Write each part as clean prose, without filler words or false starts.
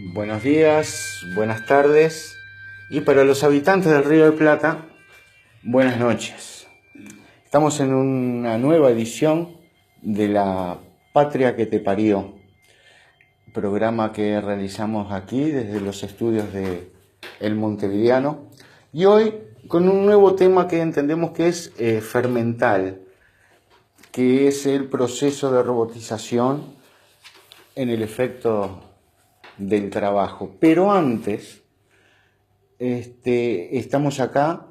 Buenos días, buenas tardes y para los habitantes del Río de Plata, buenas noches. Estamos en una nueva edición de La Patria que te parió, programa que realizamos aquí desde los estudios de El Montevideano y hoy con un nuevo tema que entendemos que es fermental, que es el proceso de robotización en el efecto del trabajo. Pero antes, estamos acá,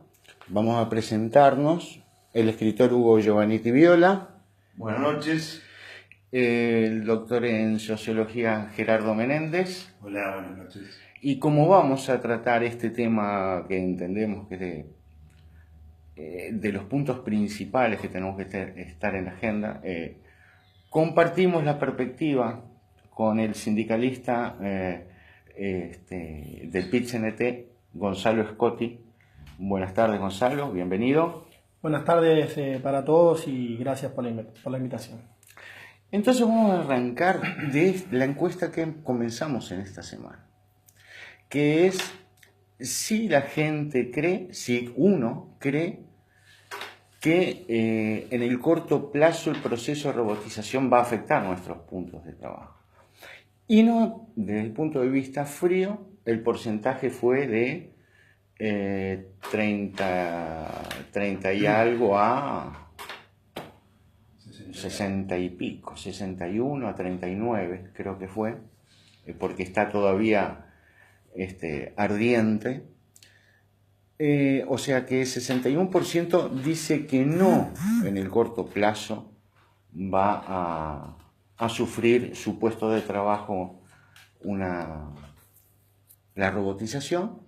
vamos a presentarnos, el escritor Hugo Giovannitti Viola. Buenas noches. El doctor en Sociología Gerardo Menéndez. Hola, buenas noches. Y como vamos a tratar este tema que entendemos que es de los puntos principales que tenemos que estar en la agenda, compartimos la perspectiva con el sindicalista del PIT-CNT, Gonzalo Scotti. Buenas tardes, Gonzalo, bienvenido. Buenas tardes para todos y gracias por la invitación. Entonces vamos a arrancar de la encuesta que comenzamos en esta semana, que es si la gente cree, si uno cree que en el corto plazo el proceso de robotización va a afectar nuestros puntos de trabajo. Y no, desde el punto de vista frío, el porcentaje fue de 30 y algo a 60 y pico, 61 a 39 creo que fue, porque está todavía ardiente. O sea que 61% dice que no en el corto plazo va a sufrir su puesto de trabajo la robotización,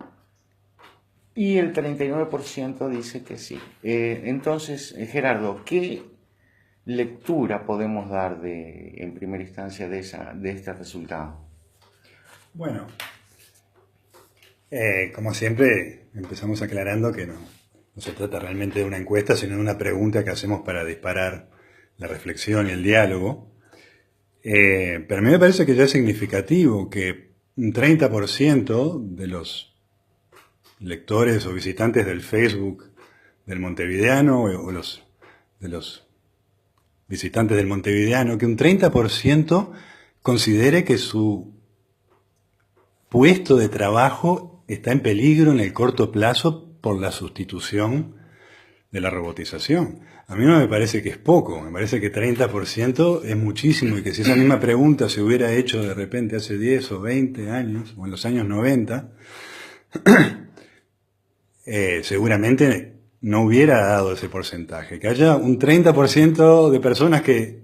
y el 39% dice que sí. Entonces, Gerardo, ¿qué lectura podemos dar en primera instancia de este resultado? Bueno, como siempre, empezamos aclarando que no se trata realmente de una encuesta, sino de una pregunta que hacemos para disparar la reflexión y el diálogo. Pero a mí me parece que ya es significativo que un 30% de los lectores o visitantes del Facebook del Montevideano o de los visitantes del Montevideano, que un 30% considere que su puesto de trabajo está en peligro en el corto plazo por la sustitución de la robotización. A mí no me parece que es poco, me parece que 30% es muchísimo, y que si esa misma pregunta se hubiera hecho de repente hace 10 o 20 años, o en los años 90, seguramente no hubiera dado ese porcentaje. Que haya un 30% de personas que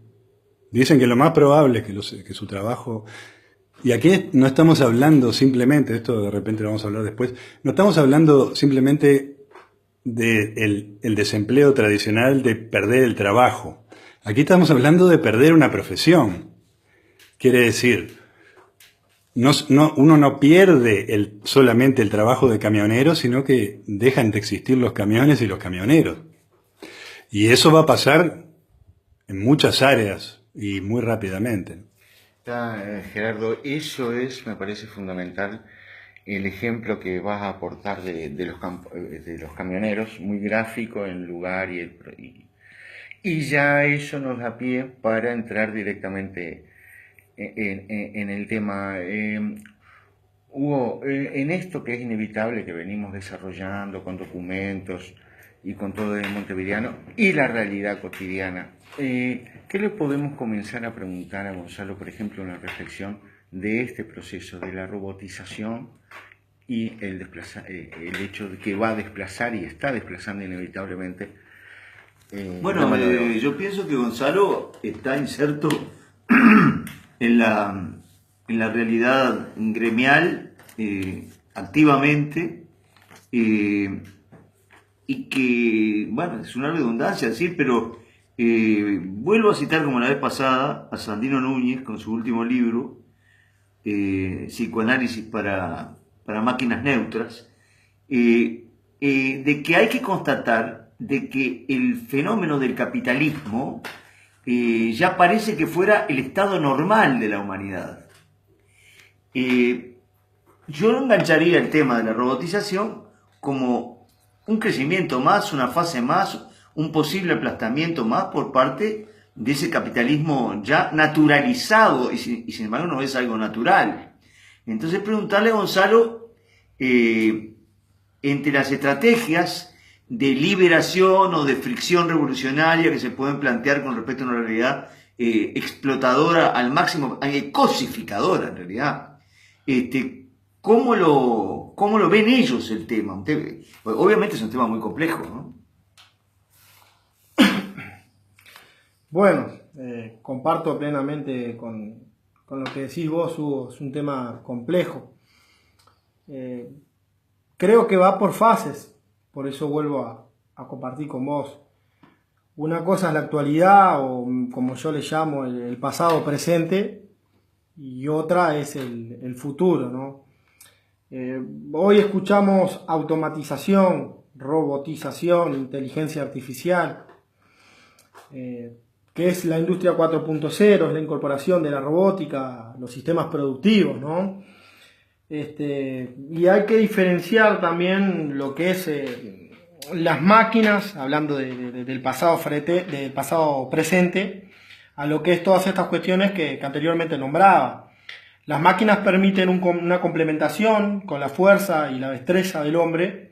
dicen que lo más probable es que su trabajo... Y aquí no estamos hablando simplemente, esto de repente lo vamos a hablar después, no estamos hablando simplemente del desempleo tradicional, de perder el trabajo. Aquí estamos hablando de perder una profesión. Quiere decir, uno no pierde solamente el trabajo de camionero, sino que dejan de existir los camiones y los camioneros. Y eso va a pasar en muchas áreas y muy rápidamente. Gerardo, eso me parece fundamental, el ejemplo que vas a aportar de los camioneros, muy gráfico en lugar y ya eso nos da pie para entrar directamente en el tema. Hugo, en esto que es inevitable que venimos desarrollando con documentos y con todo el montevideano y la realidad cotidiana, ¿qué le podemos comenzar a preguntar a Gonzalo, por ejemplo, en la reflexión de este proceso de la robotización y el hecho de que va a desplazar y está desplazando inevitablemente? Yo pienso que Gonzalo está inserto en la realidad gremial activamente, y que, bueno, es una redundancia decir, pero vuelvo a citar como la vez pasada a Sandino Núñez con su último libro, Psicoanálisis para máquinas neutras, de que hay que constatar de que el fenómeno del capitalismo ya parece que fuera el estado normal de la humanidad. yo no engancharía el tema de la robotización como un crecimiento más, una fase más, un posible aplastamiento más por parte de ese capitalismo ya naturalizado y sin embargo no es algo natural. Entonces preguntarle a Gonzalo, entre las estrategias de liberación o de fricción revolucionaria que se pueden plantear con respecto a una realidad explotadora al máximo, cosificadora en realidad, ¿cómo lo ven ellos el tema? Obviamente es un tema muy complejo, ¿no? Bueno, comparto plenamente con lo que decís vos, Hugo, es un tema complejo. Creo que va por fases, por eso vuelvo a compartir con vos. Una cosa es la actualidad, o como yo le llamo, el pasado presente, y otra es el futuro, ¿no? Hoy escuchamos automatización, robotización, inteligencia artificial, que es la industria 4.0, es la incorporación de la robótica a los sistemas productivos, ¿no? Y hay que diferenciar también lo que es las máquinas, hablando del pasado del pasado presente, a lo que es todas estas cuestiones que anteriormente nombraba. Las máquinas permiten una complementación con la fuerza y la destreza del hombre.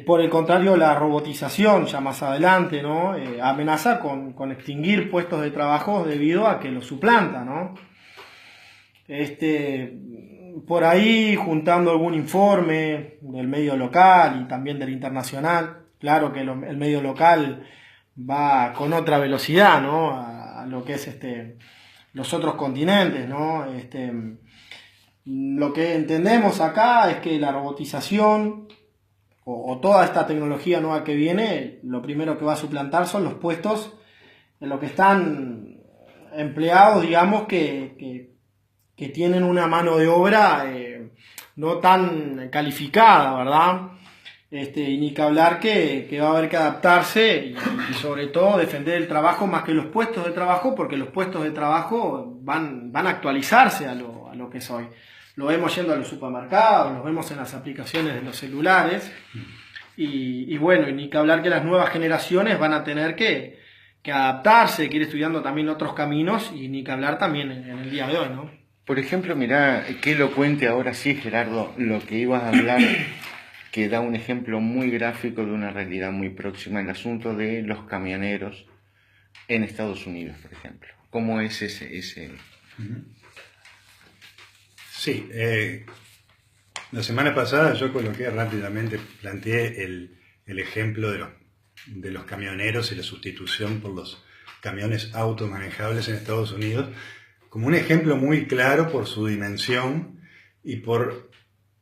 Por el contrario, la robotización, ya más adelante, ¿no? Amenaza con extinguir puestos de trabajo debido a que los suplanta, ¿no? Por ahí, juntando algún informe del medio local y también del internacional, claro que el medio local va con otra velocidad, ¿no? A lo que es los otros continentes, ¿no? Lo que entendemos acá es que la robotización o toda esta tecnología nueva que viene, lo primero que va a suplantar son los puestos en los que están empleados, digamos, que tienen una mano de obra no tan calificada, ¿verdad? Y ni que hablar que va a haber que adaptarse y sobre todo defender el trabajo más que los puestos de trabajo, porque los puestos de trabajo van a actualizarse a lo que es hoy. Lo vemos yendo a los supermercados, lo vemos en las aplicaciones de los celulares y bueno, y ni que hablar que las nuevas generaciones van a tener que adaptarse, que ir estudiando también otros caminos y ni que hablar también en el día de hoy, ¿no? Por ejemplo, mirá, qué elocuente ahora sí, Gerardo, lo que ibas a hablar, que da un ejemplo muy gráfico de una realidad muy próxima, el asunto de los camioneros en Estados Unidos, por ejemplo. ¿Cómo es ese? Sí, la semana pasada yo coloqué rápidamente, planteé el ejemplo de los camioneros y la sustitución por los camiones automanejables en Estados Unidos como un ejemplo muy claro por su dimensión y por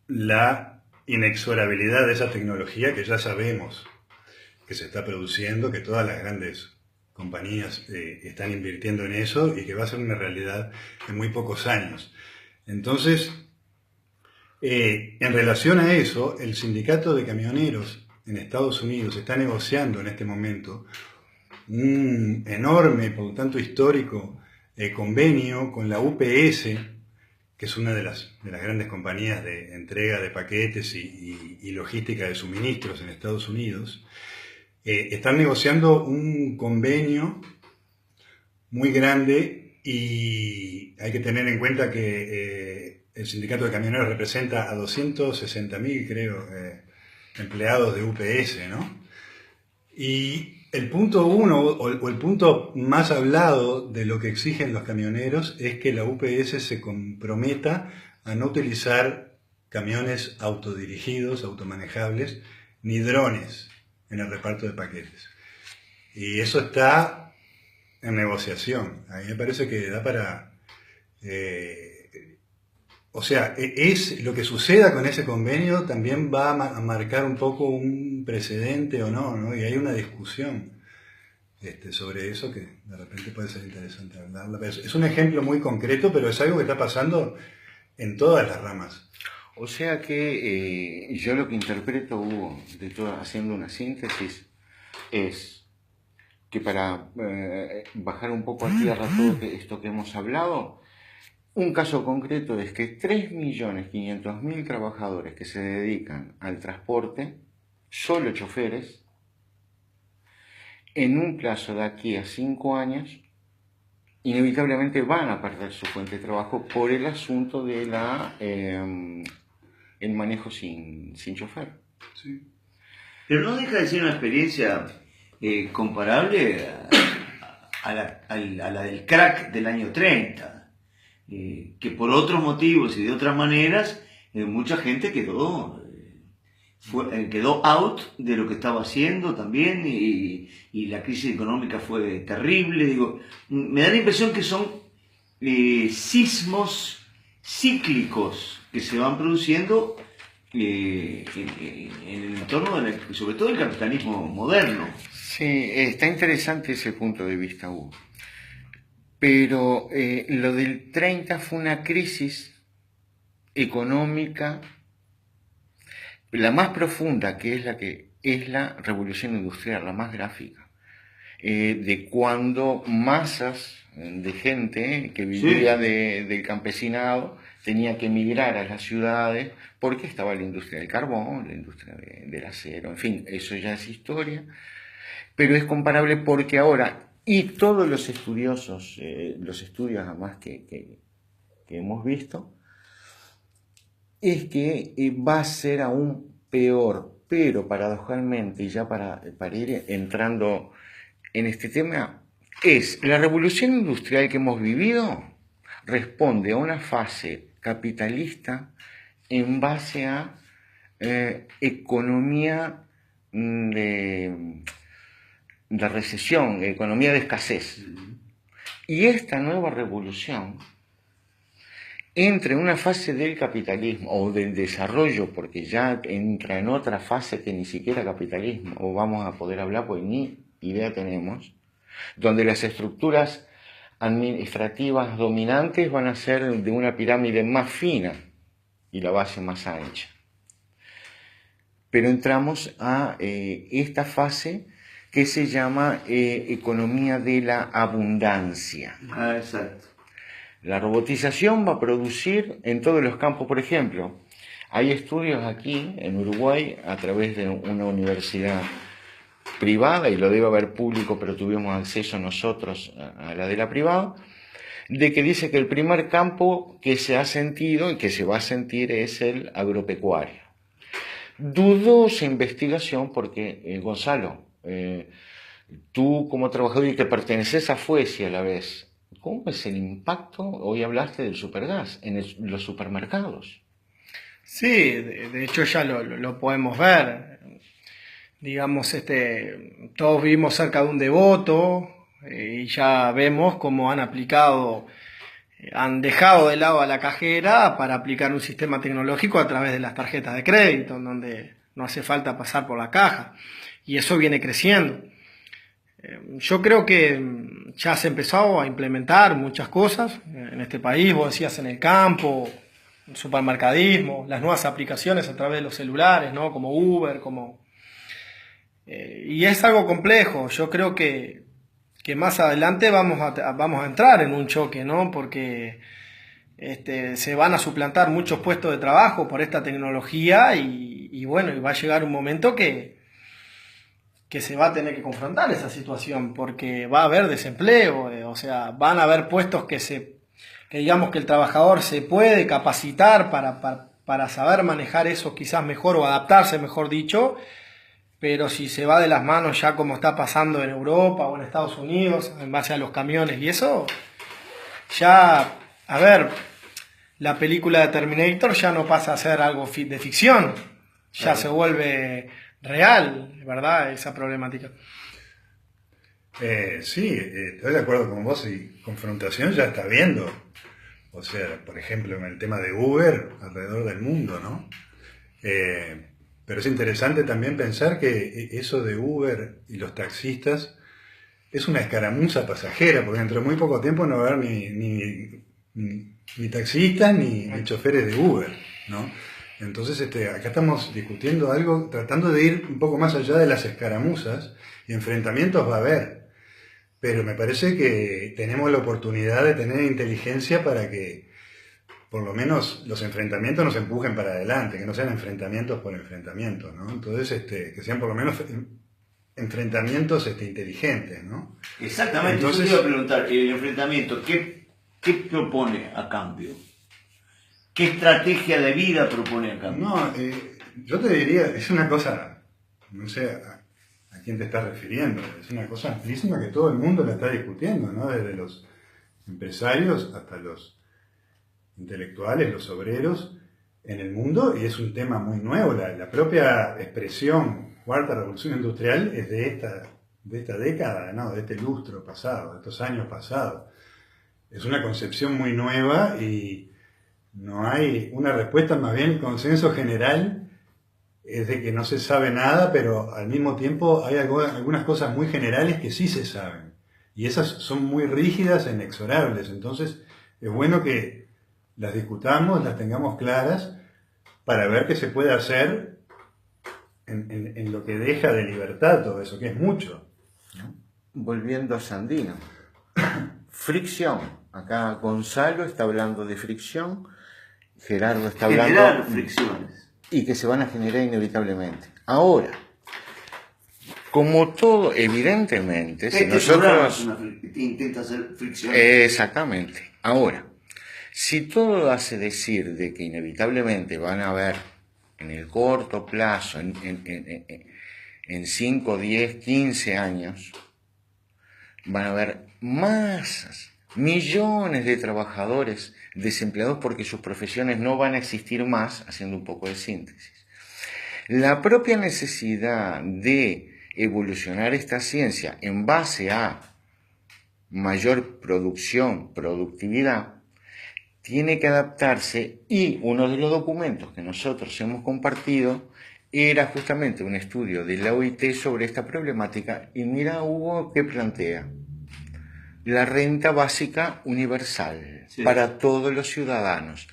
la inexorabilidad de esa tecnología que ya sabemos que se está produciendo, que todas las grandes compañías están invirtiendo en eso y que va a ser una realidad en muy pocos años. Entonces, en relación a eso, el sindicato de camioneros en Estados Unidos está negociando en este momento un enorme, por lo tanto histórico, convenio con la UPS, que es una de las grandes compañías de entrega de paquetes y logística de suministros en Estados Unidos. Están negociando un convenio muy grande y hay que tener en cuenta que el sindicato de camioneros representa a 260.000, creo, empleados de UPS, ¿no? Y el punto uno, o el punto más hablado de lo que exigen los camioneros, es que la UPS se comprometa a no utilizar camiones autodirigidos, automanejables, ni drones en el reparto de paquetes. Y eso está en negociación. A mí me parece que da para... o sea, es lo que suceda con ese convenio también va a marcar un poco un precedente o no, ¿no? Y hay una discusión sobre eso que de repente puede ser interesante hablarla. Es un ejemplo muy concreto, pero es algo que está pasando en todas las ramas. O sea que yo lo que interpreto, Hugo, haciendo una síntesis, es que para bajar un poco a tierra todo esto que hemos hablado, Un caso concreto es que 3.500.000 trabajadores que se dedican al transporte, solo choferes, en un plazo de aquí a 5 años, inevitablemente van a perder su fuente de trabajo por el asunto de el manejo sin chofer. Sí. Pero no deja de ser una experiencia comparable a la del crack del año 30, que por otros motivos y de otras maneras mucha gente quedó out de lo que estaba haciendo también, y la crisis económica fue terrible. Digo, me da la impresión que son sismos cíclicos que se van produciendo en el entorno, sobre todo el capitalismo moderno. Sí, está interesante ese punto de vista, Hugo. Pero lo del 30 fue una crisis económica, la más profunda, que es la revolución industrial, la más gráfica, de cuando masas de gente que vivía del campesinado tenía que emigrar a las ciudades porque estaba la industria del carbón, la industria del acero, en fin, eso ya es historia, pero es comparable porque ahora, y todos los estudiosos, los estudios además que hemos visto, es que va a ser aún peor, pero paradojalmente, ya para ir entrando en este tema, es la revolución industrial que hemos vivido responde a una fase capitalista en base a economía de recesión, economía de escasez. Y esta nueva revolución entra en una fase del capitalismo o del desarrollo, porque ya entra en otra fase que ni siquiera capitalismo, o vamos a poder hablar, pues ni idea tenemos, donde las estructuras administrativas dominantes van a ser de una pirámide más fina y la base más ancha. Pero entramos a esta fase que se llama economía de la abundancia. Ah, exacto. La robotización va a producir en todos los campos, por ejemplo, hay estudios aquí en Uruguay a través de una universidad privada, y lo debe haber público, pero tuvimos acceso nosotros a la de la privada, de que dice que el primer campo que se ha sentido y que se va a sentir es el agropecuario. Dudosa investigación porque, Gonzalo, tú como trabajador y que perteneces a Fuesi a la vez, ¿cómo es el impacto? Hoy hablaste del supergas en los supermercados. Sí, de hecho ya lo podemos ver. Digamos, todos vivimos cerca de un Devoto y ya vemos cómo han dejado de lado a la cajera para aplicar un sistema tecnológico a través de las tarjetas de crédito, en donde no hace falta pasar por la caja. Y eso viene creciendo. Yo creo que ya se empezó a implementar muchas cosas en este país, vos decías en el campo, el supermercadismo, las nuevas aplicaciones a través de los celulares, ¿no? Como Uber, y es algo complejo. Yo creo que más adelante vamos a entrar en un choque, ¿no? Porque se van a suplantar muchos puestos de trabajo por esta tecnología y bueno, y va a llegar un momento que se va a tener que confrontar esa situación, porque va a haber desempleo, o sea, van a haber puestos que digamos que el trabajador se puede capacitar para saber manejar eso quizás mejor, o adaptarse, mejor dicho, pero si se va de las manos ya como está pasando en Europa o en Estados Unidos, en base a los camiones y eso, ya, a ver, la película de Terminator ya no pasa a ser algo de ficción, ya claro, se vuelve real, ¿verdad? Esa problemática. Sí, estoy de acuerdo con vos, y confrontación ya está habiendo. O sea, por ejemplo, en el tema de Uber alrededor del mundo, ¿no? Pero es interesante también pensar que eso de Uber y los taxistas es una escaramuza pasajera, porque dentro de muy poco tiempo no va a haber ni taxistas ni choferes de Uber, ¿no? Entonces acá estamos discutiendo algo, tratando de ir un poco más allá de las escaramuzas, y enfrentamientos va a haber. Pero me parece que tenemos la oportunidad de tener inteligencia para que por lo menos los enfrentamientos nos empujen para adelante, que no sean enfrentamientos por enfrentamientos, ¿no? Entonces, que sean por lo menos enfrentamientos inteligentes, ¿no? Exactamente, entonces, yo te iba a preguntar, el enfrentamiento, ¿qué propone a cambio? ¿Qué estrategia de vida propone a cambio? No, yo te diría, es una cosa, no sé a quién te estás refiriendo, es una cosa amplísima que todo el mundo la está discutiendo, ¿no? Desde los empresarios hasta los intelectuales, los obreros en el mundo, y es un tema muy nuevo. La propia expresión cuarta revolución industrial es de esta década, ¿no? De este lustro pasado, de estos años pasados. Es una concepción muy nueva y no hay una respuesta, más bien el consenso general es de que no se sabe nada, pero al mismo tiempo hay algunas cosas muy generales que sí se saben, y esas son muy rígidas e inexorables. Entonces es bueno que las discutamos, las tengamos claras, para ver qué se puede hacer en lo que deja de libertad todo eso, que es mucho, ¿no? Volviendo a Sandino. Fricción. Acá Gonzalo está hablando de fricción, Gerardo está hablando... Generar fricciones. Y que se van a generar inevitablemente. Ahora, como todo, evidentemente, si nosotros... intenta hacer fricciones. Exactamente. Ahora, si todo hace decir de que inevitablemente van a haber en el corto plazo, en 5, 10, 15 años, van a haber masas, millones de trabajadores desempleados porque sus profesiones no van a existir más, haciendo un poco de síntesis. La propia necesidad de evolucionar esta ciencia en base a mayor producción, productividad, tiene que adaptarse, y uno de los documentos que nosotros hemos compartido era justamente un estudio de la OIT sobre esta problemática, y mira, Hugo, ¿qué plantea? La renta básica universal, sí, para todos los ciudadanos,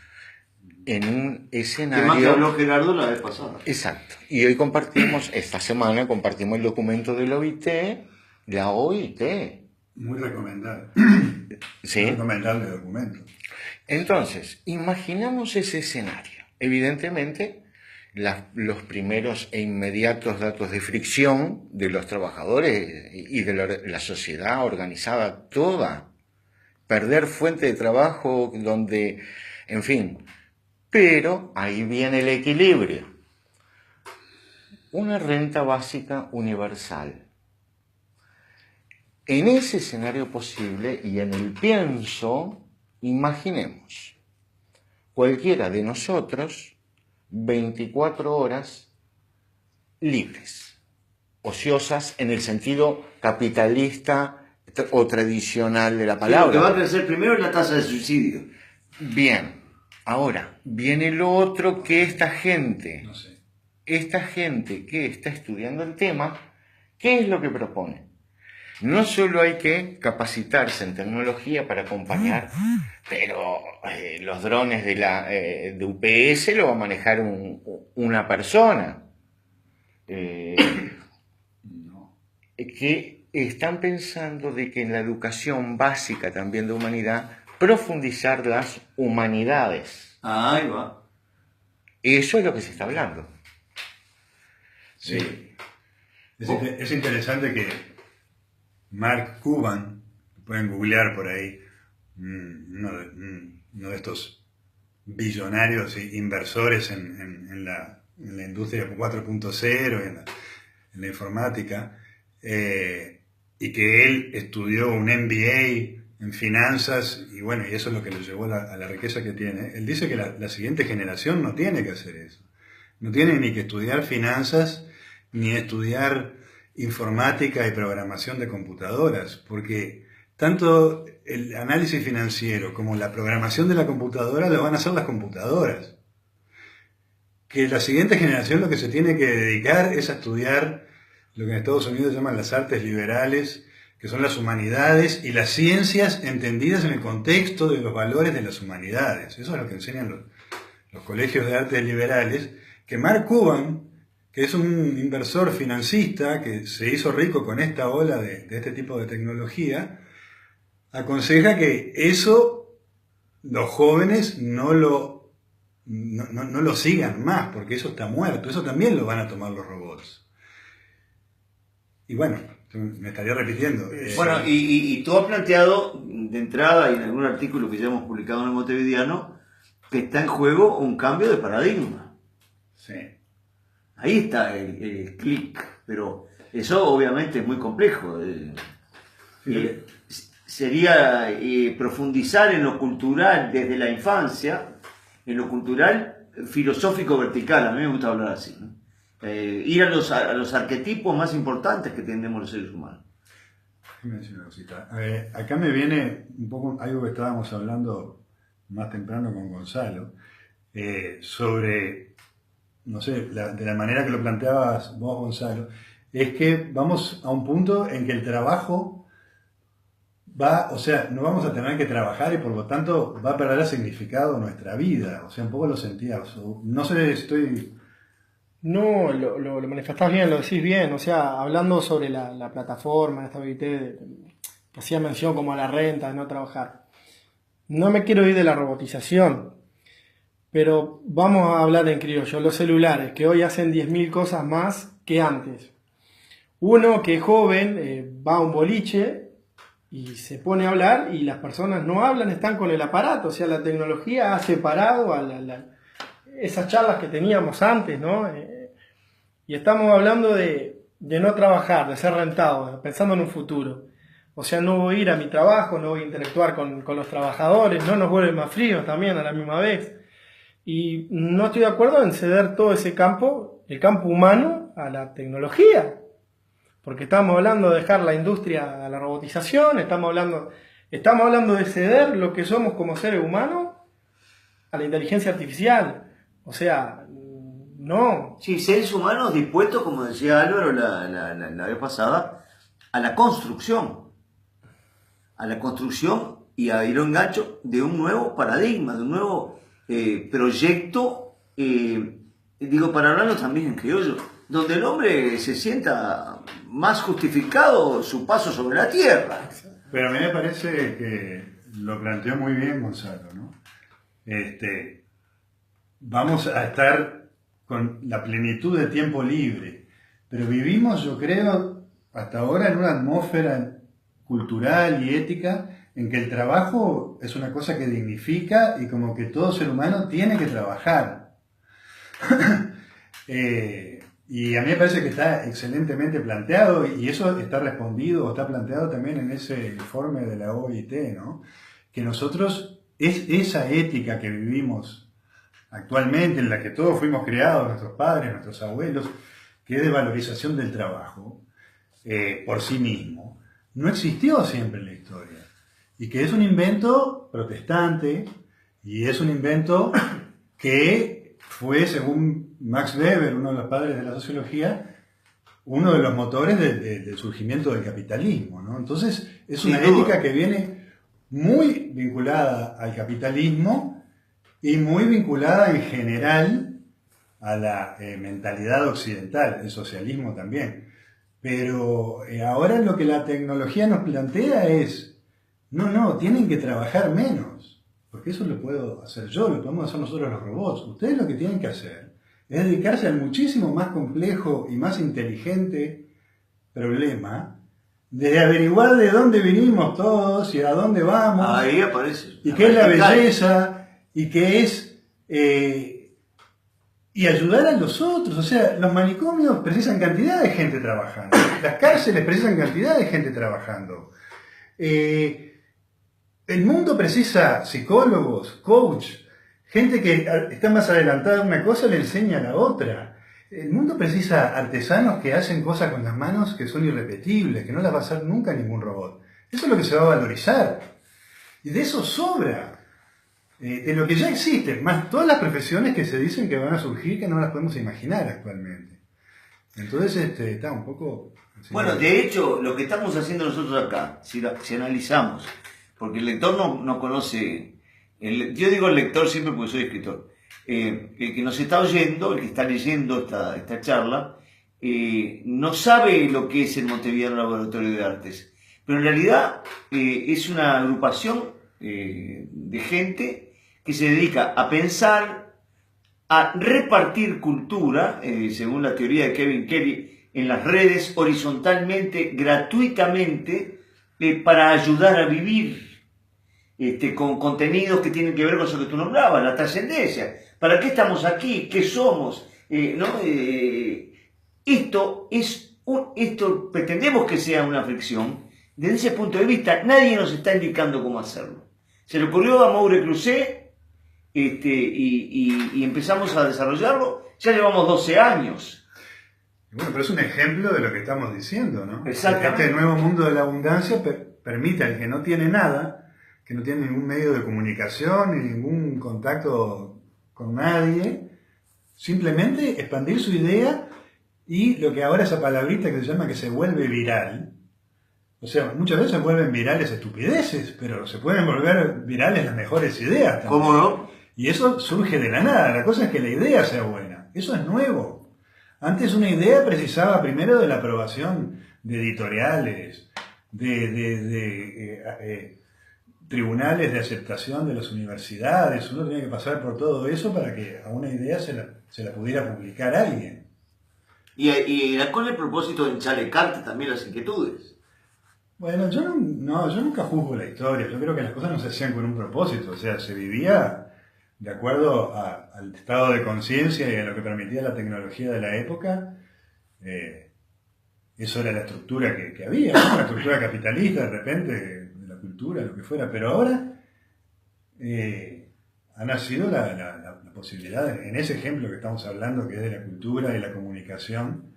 en un escenario... Que más que habló Gerardo la vez pasada. Exacto. Y hoy compartimos, esta semana compartimos el documento de la OIT, la OIT. Muy recomendable. ¿Sí? Muy recomendable documento. Entonces, imaginamos ese escenario. Evidentemente, los primeros e inmediatos datos de fricción de los trabajadores y de la sociedad organizada toda, perder fuente de trabajo donde, en fin, pero ahí viene el equilibrio. Una renta básica universal. En ese escenario posible y en el pienso, imaginemos, cualquiera de nosotros 24 horas libres, ociosas en el sentido capitalista o tradicional de la palabra. Sí, lo que va a crecer primero es la tasa de suicidio. Bien, ahora viene lo otro que esta gente que está estudiando el tema, ¿qué es lo que propone? No solo hay que capacitarse en tecnología para acompañar, pero los drones de UPS lo va a manejar una persona. Que están pensando de que en la educación básica también de humanidad, profundizar las humanidades. Ahí va. Eso es lo que se está hablando. Sí. Es interesante que Mark Cuban, pueden googlear por ahí, uno de estos billonarios inversores en la industria 4.0 y en la informática, y que él estudió un MBA en finanzas, y bueno, y eso es lo que lo llevó a la riqueza que tiene. Él dice que la siguiente generación no tiene que hacer eso. No tiene ni que estudiar finanzas, ni estudiar informática y programación de computadoras, porque tanto el análisis financiero como la programación de la computadora lo van a hacer las computadoras. Que la siguiente generación lo que se tiene que dedicar es a estudiar lo que en Estados Unidos llaman las artes liberales, que son las humanidades y las ciencias entendidas en el contexto de los valores de las humanidades. Eso es lo que enseñan los colegios de artes liberales, que Mark Cuban, que es un inversor financista que se hizo rico con esta ola de este tipo de tecnología, aconseja que eso los jóvenes no lo sigan más, porque eso está muerto, eso también lo van a tomar los robots. Y bueno, me estaría repitiendo. Bueno, y tú has planteado de entrada y en algún artículo que ya hemos publicado en el Montevideano que está en juego un cambio de paradigma. Sí. Ahí está el clic, pero eso obviamente es muy complejo. Sería profundizar en lo cultural desde la infancia, en lo cultural filosófico vertical, a mí me gusta hablar así, ¿no? Ir a los arquetipos más importantes que tenemos los seres humanos. Déjame decir una cosita. Acá me viene un poco algo que estábamos hablando más temprano con Gonzalo, sobre, no sé, de la manera que lo planteabas vos, Gonzalo, es que vamos a un punto en que el trabajo o sea, no vamos a tener que trabajar y por lo tanto va a perder significado nuestra vida. O sea, un poco lo sentías. No sé, estoy... No, lo manifestás bien, lo decís bien. O sea, hablando sobre la plataforma, esta OIT, que hacía mención como a la renta, de no trabajar. No me quiero ir de la robotización, pero vamos a hablar en criollo. Los celulares, que hoy hacen 10.000 cosas más que antes. Uno que es joven, va a un boliche y se pone a hablar y las personas no hablan, están con el aparato. O sea, la tecnología ha separado a esas charlas que teníamos antes, ¿no? Y estamos hablando de no trabajar, de ser rentados, pensando en un futuro. O sea, no voy a ir a mi trabajo, no voy a interactuar con los trabajadores, no nos vuelve más fríos también a la misma vez. Y no estoy de acuerdo en ceder todo ese campo, el campo humano, a la tecnología. Porque estamos hablando de dejar la industria a la robotización, estamos hablando de ceder lo que somos como seres humanos a la inteligencia artificial. O sea, no. Sí, seres humanos dispuestos, como decía Álvaro la vez pasada, a la construcción. Y ahí lo engancho, de un nuevo paradigma, de un nuevo proyecto, para hablarlo también en criollo, donde el hombre se sienta más justificado su paso sobre la tierra. Pero a mí me parece que lo planteó muy bien Gonzalo, ¿no? Vamos a estar con la plenitud de tiempo libre, pero vivimos, yo creo, hasta ahora en una atmósfera cultural y ética en que el trabajo es una cosa que dignifica y como que todo ser humano tiene que trabajar. Y a mí me parece que está excelentemente planteado y eso está respondido o está planteado también en ese informe de la OIT, ¿no? Que nosotros, es esa ética que vivimos actualmente, en la que todos fuimos criados, nuestros padres, nuestros abuelos, que es de valorización del trabajo por sí mismo, no existió siempre en la historia. Y que es un invento protestante y es un invento que fue, según Max Weber, uno de los padres de la sociología, uno de los motores del surgimiento del capitalismo, ¿no? Entonces, es una ética que viene muy vinculada al capitalismo y muy vinculada en general a la mentalidad occidental, el socialismo también. Pero ahora lo que la tecnología nos plantea es, no, tienen que trabajar menos, porque eso lo puedo hacer yo, lo podemos hacer nosotros los robots. Ustedes lo que tienen que hacer es dedicarse al muchísimo más complejo y más inteligente problema de averiguar de dónde venimos todos y a dónde vamos. Ahí aparece. Y qué es la belleza, y qué es... y ayudar a los otros. O sea, los manicomios precisan cantidad de gente trabajando. Las cárceles precisan cantidad de gente trabajando. El mundo precisa psicólogos, coach, gente que está más adelantada en una cosa le enseña a la otra. El mundo precisa artesanos que hacen cosas con las manos que son irrepetibles, que no las va a hacer nunca ningún robot. Eso es lo que se va a valorizar. Y de eso sobra. De lo que ya existe, más todas las profesiones que se dicen que van a surgir que no las podemos imaginar actualmente. Entonces está un poco... Bueno, de hecho, lo que estamos haciendo nosotros acá, si analizamos, porque el lector no conoce, yo digo el lector siempre porque soy escritor, el que nos está oyendo, el que está leyendo esta charla, no sabe lo que es el Montevideano Laboratorio de Artes, pero en realidad es una agrupación de gente que se dedica a pensar, a repartir cultura, según la teoría de Kevin Kelly, en las redes horizontalmente, gratuitamente, para ayudar a vivir, con contenidos que tienen que ver con eso que tú nombrabas, la trascendencia. ¿Para qué estamos aquí? ¿Qué somos? ¿No? Esto pretendemos que sea una fricción. Desde ese punto de vista, nadie nos está indicando cómo hacerlo. Se le ocurrió a Maure Cruzé, y empezamos a desarrollarlo. Ya llevamos 12 años. Bueno, pero es un ejemplo de lo que estamos diciendo, ¿no? Exactamente. Este nuevo mundo de la abundancia permite al que no tiene nada, que no tiene ningún medio de comunicación ni ningún contacto con nadie, simplemente expandir su idea y lo que ahora esa palabrita que se llama que se vuelve viral. O sea, muchas veces se vuelven virales estupideces, pero se pueden volver virales las mejores ideas también. ¿Cómo no? Y eso surge de la nada. La cosa es que la idea sea buena. Eso es nuevo. Antes una idea precisaba primero de la aprobación de editoriales, de tribunales de aceptación de las universidades. Uno tenía que pasar por todo eso para que a una idea se la pudiera publicar alguien. Y era con el propósito de enchalecarte también las inquietudes. Bueno, yo nunca juzgo la historia. Yo creo que las cosas no se hacían con un propósito. O sea, se vivía de acuerdo al estado de conciencia y a lo que permitía la tecnología de la época. Eso era la estructura que había, ¿no? La estructura capitalista, de repente, de la cultura, lo que fuera. Pero ahora ha nacido la posibilidad, en ese ejemplo que estamos hablando, que es de la cultura y la comunicación,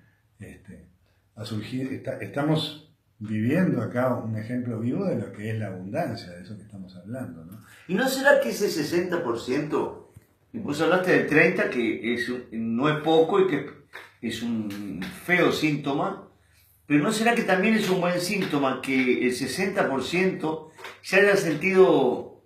ha surgido, estamos viviendo acá un ejemplo vivo de lo que es la abundancia, de eso que estamos hablando, ¿no? ¿Y no será que ese 60%, vos hablaste del 30%, que no es poco y que es un feo síntoma, pero no será que también es un buen síntoma que el 60% se haya sentido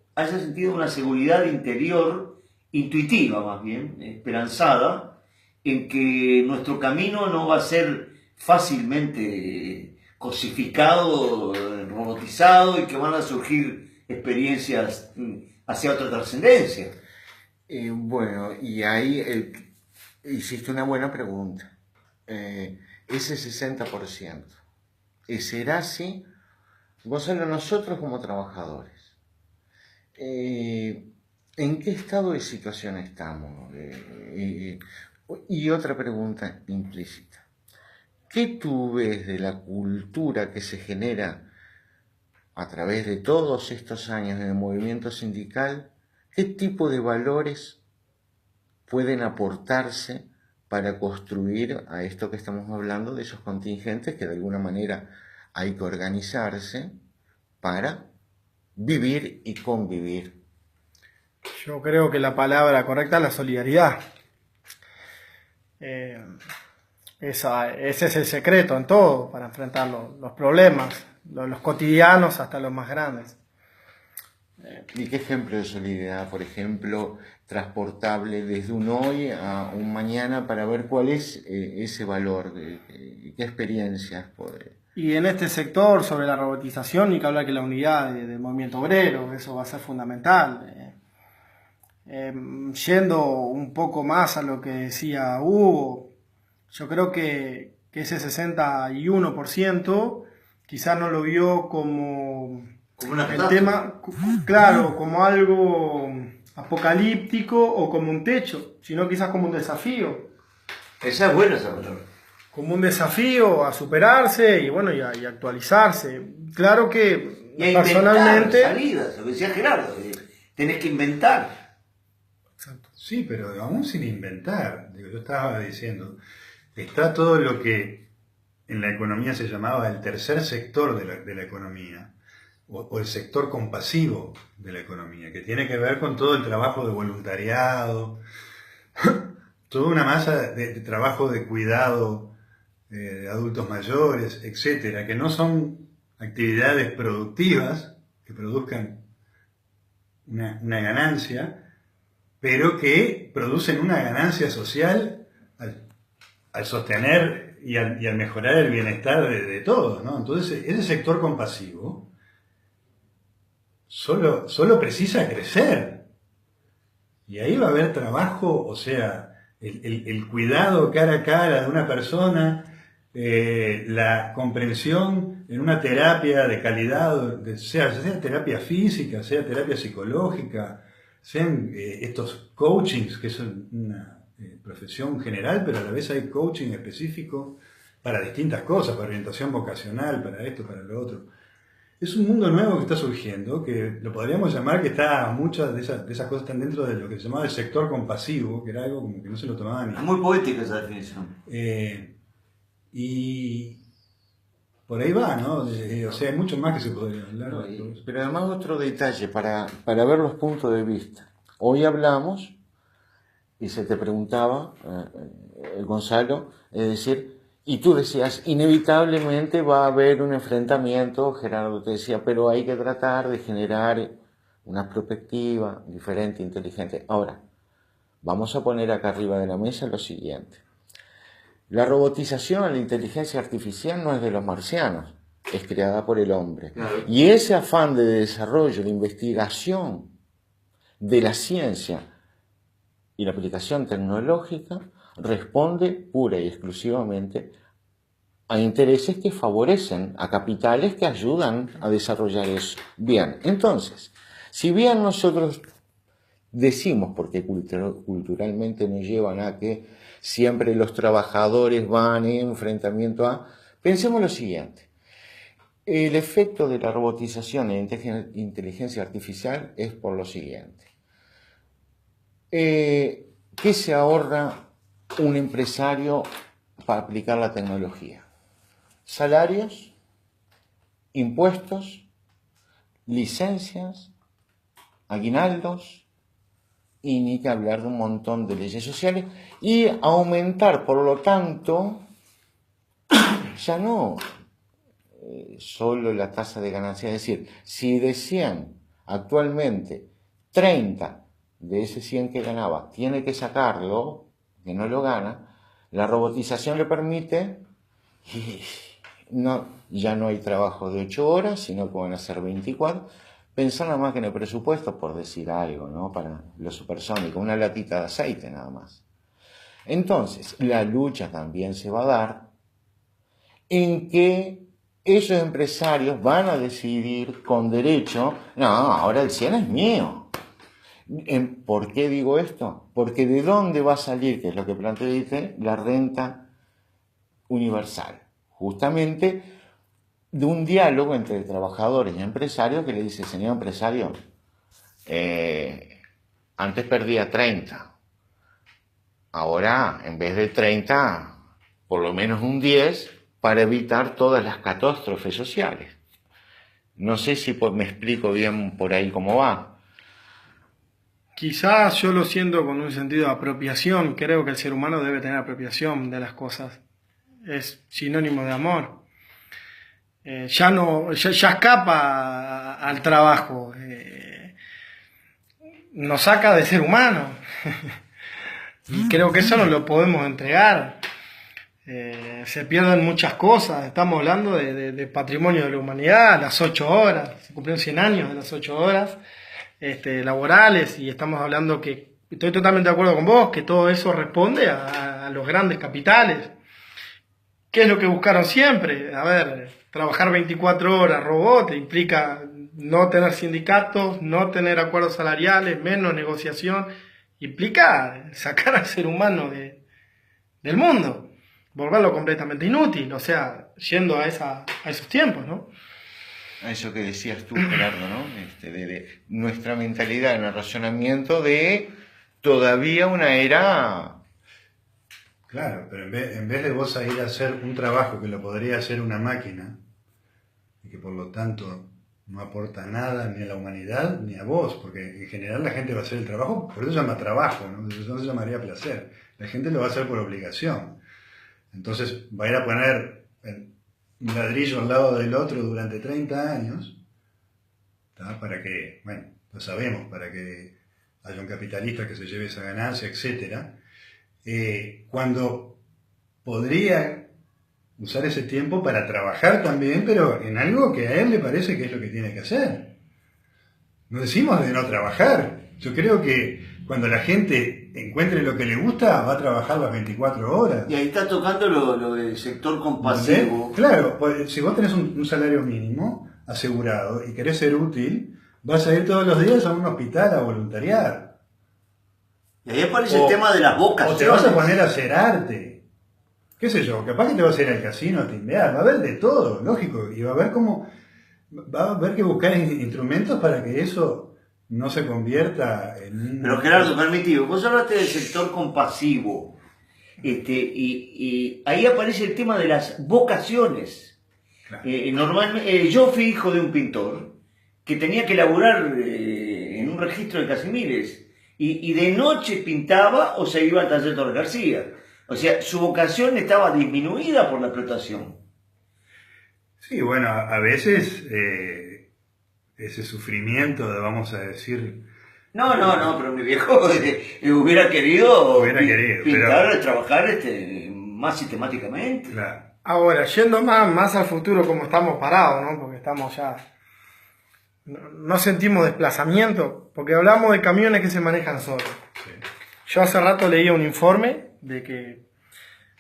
una seguridad interior, intuitiva más bien, esperanzada, en que nuestro camino no va a ser fácilmente cosificado, robotizado, y que van a surgir experiencias hacia otra trascendencia? Bueno, y ahí hiciste una buena pregunta. Ese 60%, ¿será así? Gonzalo, nosotros como trabajadores, ¿en qué estado de situación estamos? Y otra pregunta implícita. ¿Qué tú ves de la cultura que se genera a través de todos estos años en el movimiento sindical? ¿Qué tipo de valores pueden aportarse para construir a esto que estamos hablando, de esos contingentes que de alguna manera hay que organizarse para vivir y convivir? Yo creo que la palabra correcta es la solidaridad. Ese es el secreto en todo para enfrentar los problemas, los cotidianos hasta los más grandes. ¿Y qué ejemplo de solidaridad, por ejemplo, transportable desde un hoy a un mañana para ver cuál es ese valor? ¿Qué experiencias puede? Y en este sector, sobre la robotización, ni que hablar que la unidad del movimiento obrero, eso va a ser fundamental. Yendo un poco más a lo que decía Hugo, yo creo que ese 61% quizás no lo vio como el tema, claro, como algo apocalíptico o como un techo, sino quizás como un desafío. Esa es buena, esa palabra. Como un desafío a superarse y bueno, y actualizarse. Claro que Y a personalmente... inventar salidas, lo que decía Gerardo, tenés que inventar. Sí, pero aún sin inventar, yo estaba diciendo, está todo lo que en la economía se llamaba el tercer sector de la economía, o el sector compasivo de la economía, que tiene que ver con todo el trabajo de voluntariado, toda una masa de trabajo de cuidado de adultos mayores, etcétera, que no son actividades productivas que produzcan una ganancia, pero que producen una ganancia social al sostener y al mejorar el bienestar de todos, ¿no? Entonces, ese sector compasivo solo precisa crecer. Y ahí va a haber trabajo, o sea, el cuidado cara a cara de una persona, la comprensión en una terapia de calidad, sea terapia física, sea terapia psicológica, sean estos coachings, que es una profesión general, pero a la vez hay coaching específico para distintas cosas, para orientación vocacional, para esto, para lo otro. Es un mundo nuevo que está surgiendo, que lo podríamos llamar que está, muchas de esas cosas están dentro de lo que se llamaba el sector compasivo, que era algo como que no se lo tomaban ni. Es muy poética esa definición. Y por ahí va, ¿no? O sea, hay mucho más que se podría hablar. No, pero además otro detalle, para ver los puntos de vista. Hoy hablamos, y se te preguntaba, Gonzalo, es decir, y tú decías, inevitablemente va a haber un enfrentamiento, Gerardo te decía, pero hay que tratar de generar una perspectiva diferente, inteligente. Ahora, vamos a poner acá arriba de la mesa lo siguiente. La robotización, la inteligencia artificial no es de los marcianos, es creada por el hombre. Claro. Y ese afán de desarrollo, de investigación de la ciencia y la aplicación tecnológica responde pura y exclusivamente a intereses que favorecen, a capitales que ayudan a desarrollar eso. Bien, entonces, si bien nosotros decimos, porque culturalmente nos llevan a que siempre los trabajadores van en enfrentamiento a... Pensemos lo siguiente. El efecto de la robotización en inteligencia artificial es por lo siguiente. ¿Qué se ahorra un empresario para aplicar la tecnología? Salarios, impuestos, licencias, aguinaldos, y ni que hablar de un montón de leyes sociales, y aumentar, por lo tanto, ya no solo la tasa de ganancia, es decir, si de 100 actualmente 30 de ese 100 que ganaba tiene que sacarlo, que no lo gana, la robotización le permite, y ya no hay trabajo de 8 horas, sino que van a ser 24, pensar nada más que en el presupuesto, por decir algo, ¿no? Para los supersónicos, una latita de aceite nada más. Entonces, la lucha también se va a dar en que esos empresarios van a decidir con derecho, no, ahora el 100 es mío. ¿Por qué digo esto? Porque de dónde va a salir, que es lo que planteé, la renta universal. Justamente de un diálogo entre trabajadores y empresarios que le dice, señor empresario, antes perdía 30, ahora en vez de 30, por lo menos un 10, para evitar todas las catástrofes sociales. No sé si me explico bien por ahí cómo va. Quizás yo lo siento con un sentido de apropiación. Creo que el ser humano debe tener apropiación de las cosas. Es sinónimo de amor. Ya escapa al trabajo. Nos saca de ser humano. Y creo que eso no lo podemos entregar. Se pierden muchas cosas. Estamos hablando de patrimonio de la humanidad, las 8 horas. Se cumplieron 100 años de las 8 horas laborales, y estamos hablando que, estoy totalmente de acuerdo con vos, que todo eso responde a los grandes capitales. ¿Qué es lo que buscaron siempre? A ver, trabajar 24 horas, robot, implica no tener sindicatos, no tener acuerdos salariales, menos negociación, implica sacar al ser humano del mundo, volverlo completamente inútil, o sea, yendo a esos tiempos, ¿no? A eso que decías tú, Gerardo, ¿no? De nuestra mentalidad en el razonamiento de todavía una era... Claro, pero en vez de vos ir a hacer un trabajo que lo podría hacer una máquina, y que por lo tanto no aporta nada ni a la humanidad ni a vos, porque en general la gente va a hacer el trabajo, por eso se llama trabajo, ¿no? Eso no se llamaría placer. La gente lo va a hacer por obligación. Entonces va a ir a poner un ladrillo al lado del otro durante 30 años, ¿tá? Para que, bueno, lo sabemos, para que haya un capitalista que se lleve esa ganancia, etcétera. Cuando podría usar ese tiempo para trabajar también, pero en algo que a él le parece que es lo que tiene que hacer. No decimos de no trabajar. Yo creo que cuando la gente encuentre lo que le gusta, va a trabajar las 24 horas. Y ahí está tocando lo del sector compasivo. Claro, pues, si vos tenés un salario mínimo asegurado y querés ser útil, vas a ir todos los días a un hospital a voluntariar. Y ahí aparece el tema de las vocaciones. O te vas a poner a hacer arte. ¿Qué sé yo? Capaz que te vas a ir al casino a timbear. Va a haber de todo, lógico. Y va a haber que buscar instrumentos para que eso no se convierta en... Pero Gerardo, permitido, vos hablaste del sector compasivo. Y ahí aparece el tema de las vocaciones. Claro. Normalmente, yo fui hijo de un pintor que tenía que laburar en un registro de Casimires. Y de noche pintaba o se iba al taller Torres García. O sea, su vocación estaba disminuida por la explotación. Sí, bueno, a veces ese sufrimiento, vamos a decir... No, pero mi viejo hubiera querido pintar, pero... trabajar más sistemáticamente. Claro. Ahora, yendo más al futuro como estamos parados, ¿no? Porque estamos ya... No sentimos desplazamiento, porque hablamos de camiones que se manejan solos. Sí. Yo hace rato leía un informe de que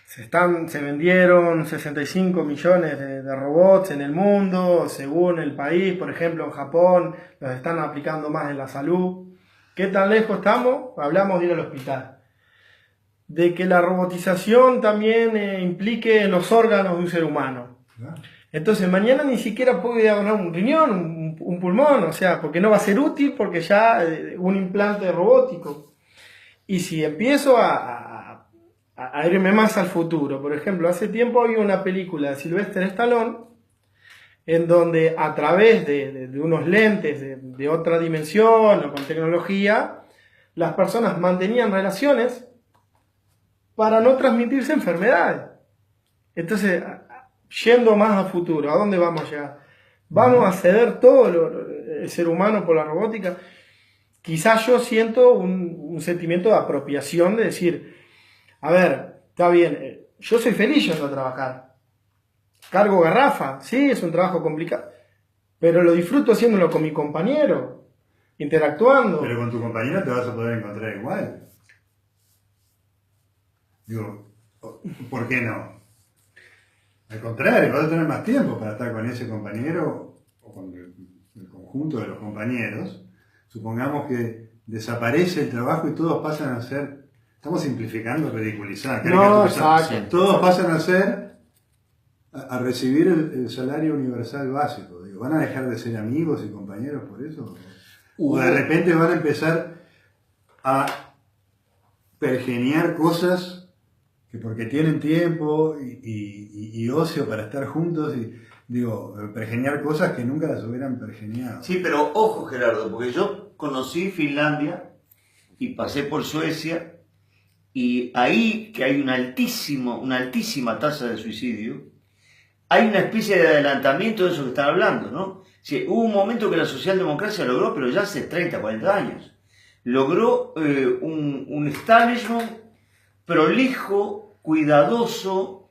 se vendieron 65 millones de robots en el mundo, según el país. Por ejemplo, en Japón los están aplicando más en la salud. ¿Qué tan lejos estamos? Hablamos de ir al hospital. De que la robotización también implique los órganos de un ser humano. Claro. Entonces mañana ni siquiera puede donar un riñón, un pulmón, o sea, porque no va a ser útil porque ya un implante robótico. Y si empiezo a irme más al futuro, por ejemplo, hace tiempo había una película de Sylvester Stallone en donde a través de unos lentes de otra dimensión o con tecnología, las personas mantenían relaciones para no transmitirse enfermedades. Entonces, yendo más a futuro, ¿a dónde vamos a llegar? ¿Vamos a ceder todo el ser humano por la robótica? Quizás yo siento un sentimiento de apropiación, de decir, a ver, está bien, yo soy feliz yendo a trabajar. Cargo garrafa, sí, es un trabajo complicado, pero lo disfruto haciéndolo con mi compañero, interactuando. Pero con tu compañero te vas a poder encontrar igual. Digo, ¿por qué no? Al contrario, vas a tener más tiempo para estar con ese compañero o con el conjunto de los compañeros. Supongamos que desaparece el trabajo y todos pasan a ser, estamos simplificando, ridiculizando. No, exacto. Todos pasan a ser, a recibir el salario universal básico. Digo, ¿van a dejar de ser amigos y compañeros por eso? O de repente van a empezar a pergeniar cosas que porque tienen tiempo y ocio para estar juntos, y digo, pergeniar cosas que nunca las hubieran pergeniado. Sí, pero ojo, Gerardo, porque yo conocí Finlandia y pasé por Suecia, y ahí que hay una altísima tasa de suicidio, hay una especie de adelantamiento de eso que están hablando, ¿no? Sí, hubo un momento que la socialdemocracia logró, pero ya hace 30, 40 años, logró un establishment prolijo, cuidadoso,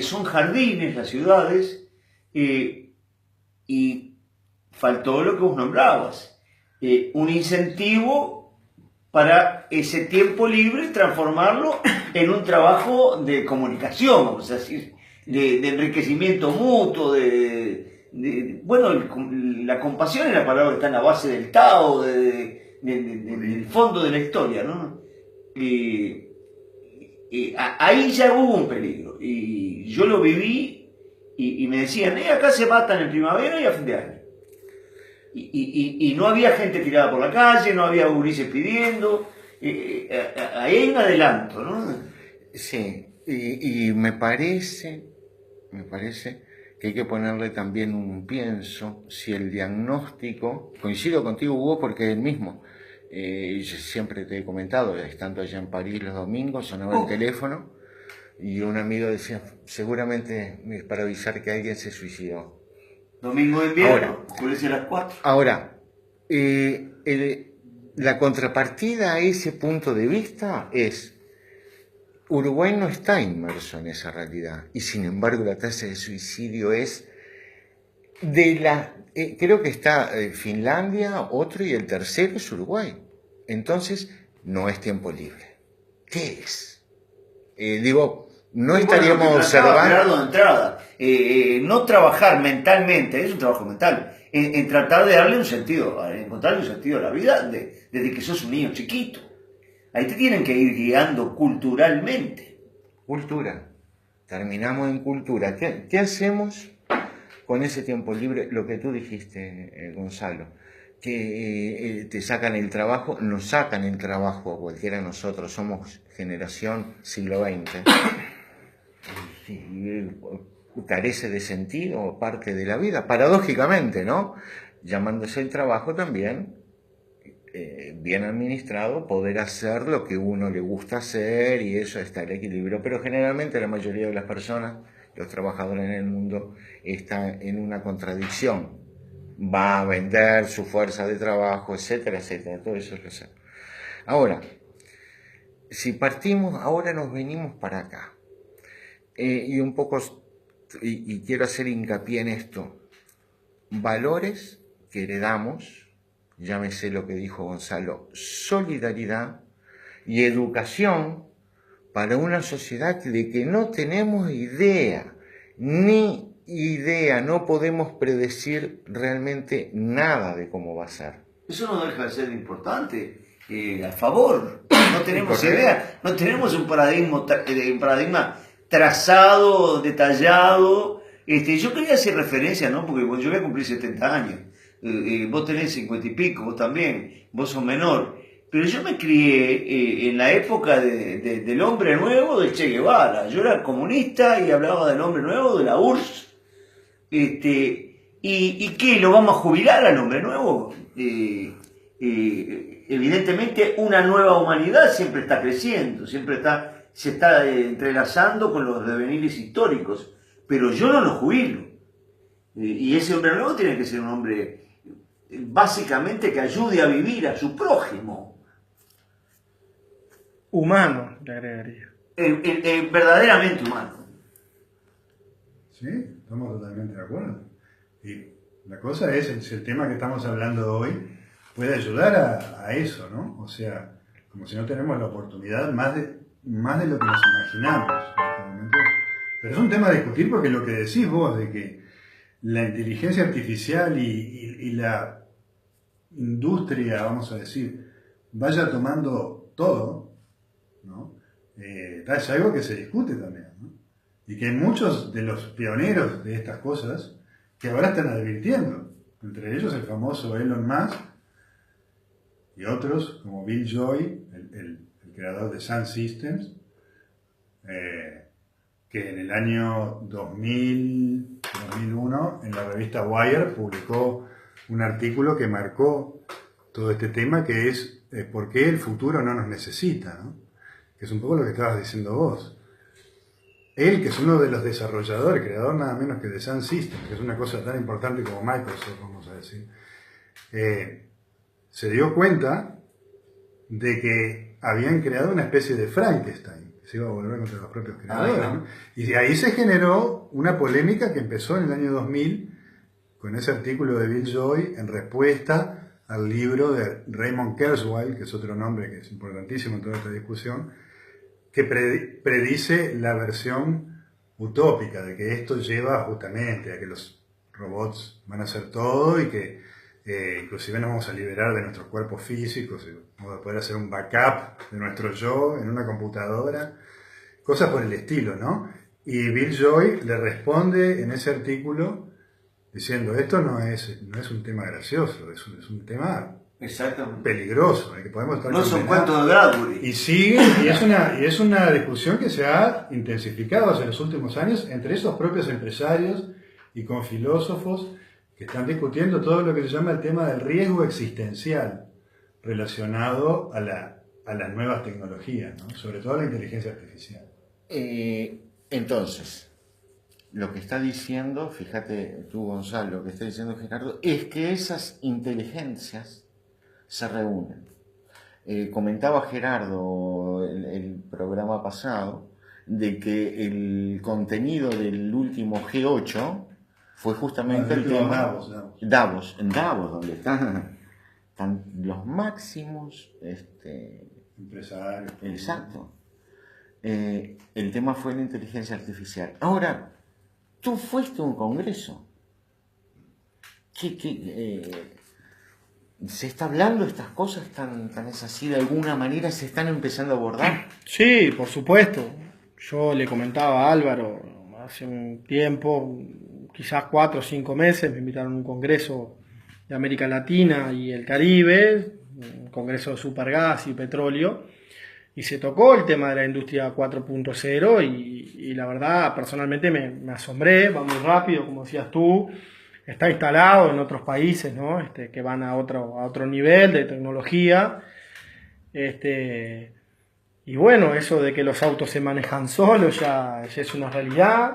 son jardines las ciudades, y faltó lo que vos nombrabas, un incentivo para ese tiempo libre transformarlo en un trabajo de comunicación, vamos a decir, de enriquecimiento mutuo, bueno, la compasión es la palabra que está en la base del Tao, del fondo de la historia, ¿no? Ahí ya hubo un peligro, y yo lo viví, y me decían, acá se matan en primavera y a fin de año. Y no había gente tirada por la calle, no había gurises pidiendo, ahí hay un adelanto, ¿no? Sí, y me parece que hay que ponerle también un pienso, si el diagnóstico, coincido contigo Hugo porque es el mismo, yo siempre te he comentado, estando allá en París los domingos, sonaba el teléfono y un amigo decía, seguramente es para avisar que alguien se suicidó. Domingo de invierno, oscurece a las 4. Ahora, la contrapartida a ese punto de vista es, Uruguay no está inmerso en esa realidad y sin embargo la tasa de suicidio es Creo que está Finlandia, otro y el tercero es Uruguay. Entonces, no es tiempo libre. ¿Qué es? No estaríamos observando. Gerardo, de entrada, no trabajar mentalmente, es un trabajo mental, en tratar de darle un sentido, encontrarle un sentido a la vida desde que sos un niño chiquito. Ahí te tienen que ir guiando culturalmente. Cultura. Terminamos en cultura. ¿Qué hacemos con ese tiempo libre? Lo que tú dijiste, Gonzalo, que te sacan el trabajo, nos sacan el trabajo a cualquiera de nosotros, somos generación siglo XX. Carece de sentido, parte de la vida, paradójicamente, ¿no? Llamándose el trabajo también, bien administrado, poder hacer lo que uno le gusta hacer y eso está el equilibrio, pero generalmente la mayoría de las personas, los trabajadores en el mundo, están en una contradicción, va a vender su fuerza de trabajo, etcétera, etcétera, todo eso es lo sé. Ahora, si partimos, ahora nos venimos para acá. Y un poco, y quiero hacer hincapié en esto, valores que heredamos, llámese lo que dijo Gonzalo, solidaridad y educación para una sociedad de que no tenemos idea, no podemos predecir realmente nada de cómo va a ser. Eso no deja de ser importante, a favor, no tenemos idea, no tenemos un paradigma trazado, detallado. Yo quería hacer referencia, ¿no? Porque yo voy a cumplir 70 años, vos tenés 50 y pico, vos también, vos sos menor, pero yo me crié en la época del hombre nuevo de Che Guevara. Yo era comunista y hablaba del hombre nuevo, de la URSS. ¿Y qué? ¿Lo vamos a jubilar al hombre nuevo? Evidentemente una nueva humanidad siempre está creciendo, se está entrelazando con los devenires históricos, pero yo no lo jubilo. Y ese hombre nuevo tiene que ser un hombre básicamente que ayude a vivir a su prójimo. Humano, le agregaría. Verdaderamente humano. Sí, estamos totalmente de acuerdo. Y la cosa es, si el tema que estamos hablando hoy puede ayudar a eso, ¿no? O sea, como si no tenemos la oportunidad más de lo que nos imaginamos en este momento. Pero es un tema a discutir porque lo que decís vos de que la inteligencia artificial y la industria, vamos a decir, vaya tomando todo, ¿no? Es algo que se discute también, ¿no? Y que hay muchos de los pioneros de estas cosas que ahora están advirtiendo, entre ellos el famoso Elon Musk y otros como Bill Joy, el creador de Sun Systems, que en el año 2001 en la revista Wire publicó un artículo que marcó todo este tema, que es por qué el futuro no nos necesita, ¿no? Que es un poco lo que estabas diciendo vos. Él, que es uno de los desarrolladores, creador nada menos que de Sun Systems, que es una cosa tan importante como Microsoft, vamos a decir, se dio cuenta de que habían creado una especie de Frankenstein, que se iba a volver contra los propios creadores, ¿no? Y de ahí se generó una polémica que empezó en el año 2000 con ese artículo de Bill Joy en respuesta al libro de Raymond Kurzweil, que es otro nombre que es importantísimo en toda esta discusión, que predice la versión utópica de que esto lleva justamente a que los robots van a hacer todo y que inclusive nos vamos a liberar de nuestros cuerpos físicos y vamos a poder hacer un backup de nuestro yo en una computadora, cosas por el estilo, ¿no? Y Bill Joy le responde en ese artículo diciendo, esto no es un tema gracioso, es un tema peligroso, que podemos estar no son cuentos de Bradbury. Y sigue, y es una discusión que se ha intensificado en los últimos años entre esos propios empresarios y con filósofos que están discutiendo todo lo que se llama el tema del riesgo existencial relacionado a las nuevas tecnologías, ¿no? Sobre todo a la inteligencia artificial. Entonces, lo que está diciendo, fíjate tú, Gonzalo, lo que está diciendo Gerardo, es que esas inteligencias se reúnen. Comentaba Gerardo el programa pasado de que el contenido del último G8 fue justamente el tema Davos. En Davos, donde están los máximos, Empresarios. exacto. El tema fue la inteligencia artificial. Ahora, tú fuiste a un congreso. ¿Se está hablando de estas cosas tan es así? ¿De alguna manera se están empezando a abordar? Sí, por supuesto. Yo le comentaba a Álvaro hace un tiempo, quizás 4 o 5 meses, me invitaron a un congreso de América Latina y el Caribe, un congreso de supergas y petróleo, y se tocó el tema de la industria 4.0 y la verdad, personalmente me asombré, va muy rápido, como decías tú, está instalado en otros países, ¿no? Que van a otro nivel de tecnología. Y bueno, eso de que los autos se manejan solos ya es una realidad.